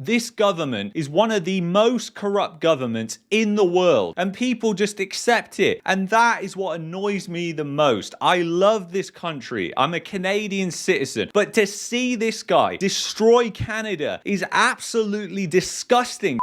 This government is one of the most corrupt governments in the world, and people just accept it. And that is what annoys me the most. I love this country. I'm a Canadian citizen. But to see this guy destroy Canada is absolutely disgusting.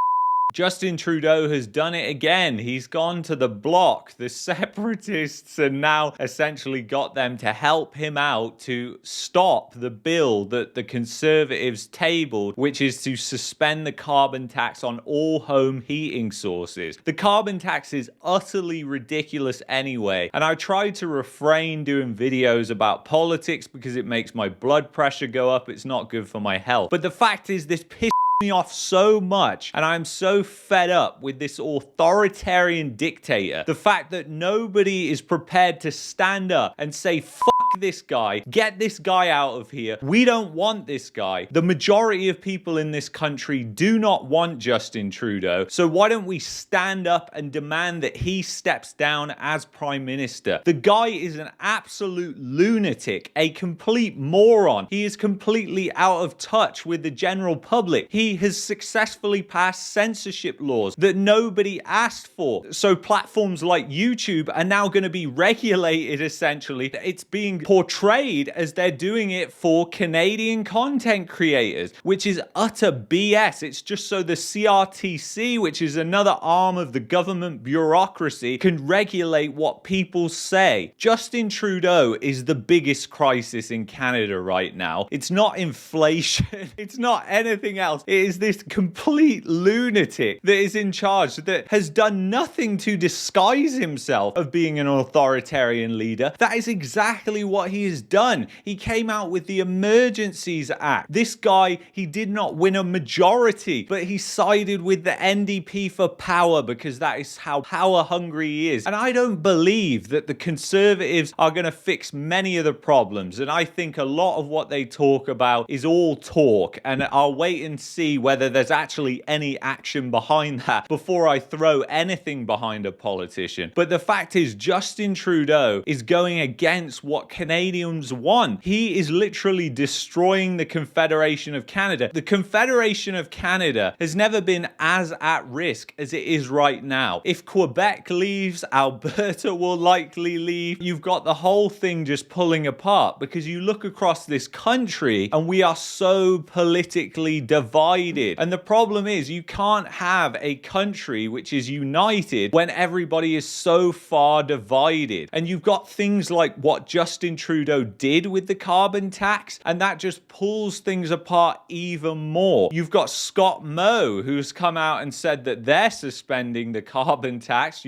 Justin Trudeau has done it again. He's gone to the bloc, the separatists, and now essentially got them to help him out to stop the bill that the Conservatives tabled, which is to suspend the carbon tax on all home heating sources. The carbon tax is utterly ridiculous anyway, and I try to refrain doing videos about politics because it makes my blood pressure go up. It's not good for my health. But the fact is, this pisses me off so much, and I'm so fed up with this authoritarian dictator. The fact that nobody is prepared to stand up and say, fuck this guy, get this guy out of here. We don't want this guy. The majority of people in this country do not want Justin Trudeau, so why don't we stand up and demand that he steps down as Prime Minister? The guy is an absolute lunatic, a complete moron. He is completely out of touch with the general public. He has successfully passed censorship laws that nobody asked for. So platforms like YouTube are now going to be regulated, essentially. It's being portrayed as they're doing it for Canadian content creators, which is utter BS. It's just so the CRTC, which is another arm of the government bureaucracy, can regulate what people say. Justin Trudeau is the biggest crisis in Canada right now. It's not inflation. It's not anything else. It is this complete lunatic that is in charge, that has done nothing to disguise himself of being an authoritarian leader. That is exactly what he has done. He came out with the Emergencies Act. This guy, he did not win a majority, but he sided with the NDP for power because that is how power hungry he is. And I don't believe that the Conservatives are going to fix many of the problems. And I think a lot of what they talk about is all talk. And I'll wait and see whether there's actually any action behind that before I throw anything behind a politician. But the fact is, Justin Trudeau is going against what Canadians want. He is literally destroying the Confederation of Canada. The Confederation of Canada has never been as at risk as it is right now. If Quebec leaves, Alberta will likely leave. You've got the whole thing just pulling apart because you look across this country and we are so politically divided. And the problem is, you can't have a country which is united when everybody is so far divided. And you've got things like what Justin Trudeau did with the carbon tax, and that just pulls things apart even more. You've got Scott Moe, who's come out and said that they're suspending the carbon tax.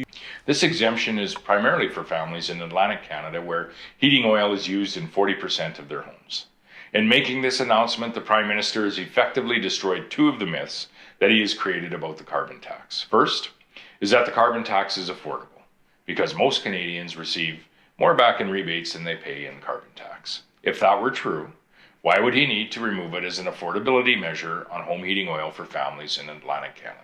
This exemption is primarily for families in Atlantic Canada where heating oil is used in 40% of their homes. In making this announcement, the Prime Minister has effectively destroyed two of the myths that he has created about the carbon tax. First is that the carbon tax is affordable, because most Canadians receive more back in rebates than they pay in carbon tax. If that were true, why would he need to remove it as an affordability measure on home heating oil for families in Atlantic Canada?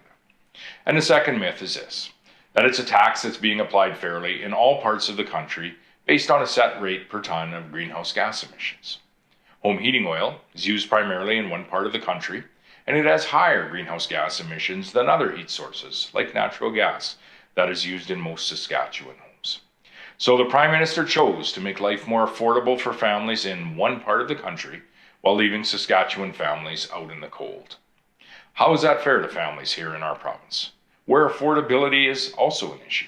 And the second myth is this, that it's a tax that's being applied fairly in all parts of the country based on a set rate per ton of greenhouse gas emissions. Home heating oil is used primarily in one part of the country, and it has higher greenhouse gas emissions than other heat sources, like natural gas, that is used in most Saskatchewan homes. So the Prime Minister chose to make life more affordable for families in one part of the country while leaving Saskatchewan families out in the cold. How is that fair to families here in our province, where affordability is also an issue,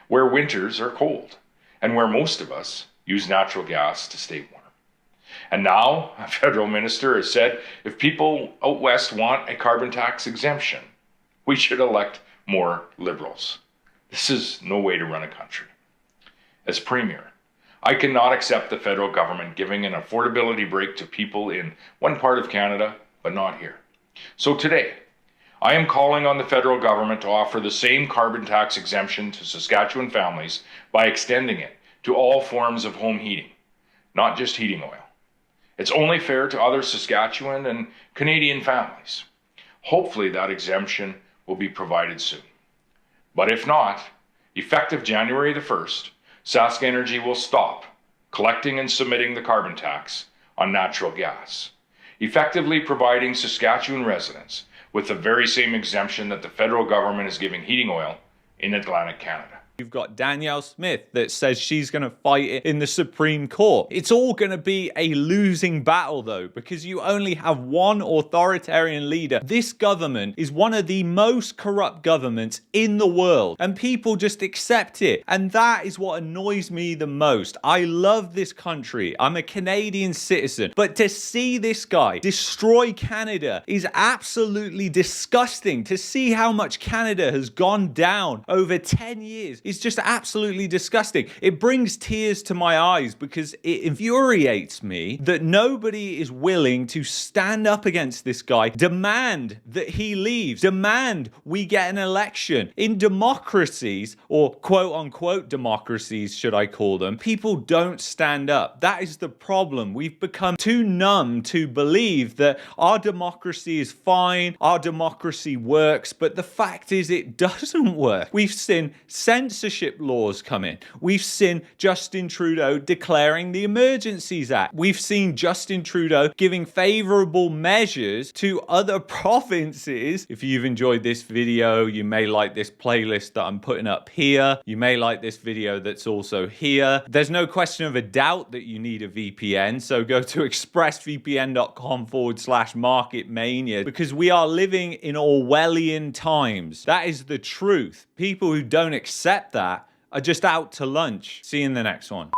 where winters are cold, and where most of us use natural gas to stay warm? And now a federal minister has said if people out west want a carbon tax exemption, we should elect more Liberals. This is no way to run a country. As Premier, I cannot accept the federal government giving an affordability break to people in one part of Canada, but not here. So today, I am calling on the federal government to offer the same carbon tax exemption to Saskatchewan families by extending it to all forms of home heating, not just heating oil. It's only fair to other Saskatchewan and Canadian families. Hopefully that exemption will be provided soon. But if not, effective January the 1st, Sask Energy will stop collecting and submitting the carbon tax on natural gas, effectively providing Saskatchewan residents with the very same exemption that the federal government is giving heating oil in Atlantic Canada. You've got Danielle Smith that says she's going to fight it in the Supreme Court. It's all going to be a losing battle, though, because you only have one authoritarian leader. This government is one of the most corrupt governments in the world, and people just accept it. And that is what annoys me the most. I love this country. I'm a Canadian citizen. But to see this guy destroy Canada is absolutely disgusting. To see how much Canada has gone down over 10 years is just absolutely disgusting. It brings tears to my eyes because it infuriates me that nobody is willing to stand up against this guy, demand that he leaves, demand we get an election. In democracies, or quote unquote democracies, should I call them, people don't stand up. That is the problem. We've become too numb to believe that our democracy is fine, our democracy works, but the fact is it doesn't work. We've seen censorship laws come in. We've seen Justin Trudeau declaring the Emergencies Act. We've seen Justin Trudeau giving favorable measures to other provinces. If you've enjoyed this video, you may like this playlist that I'm putting up here. You may like this video that's also here. There's no question of a doubt that you need a VPN, so go to expressvpn.com/marketmania because we are living in Orwellian times. That is the truth. People who don't accept that are just out to lunch. See you in the next one.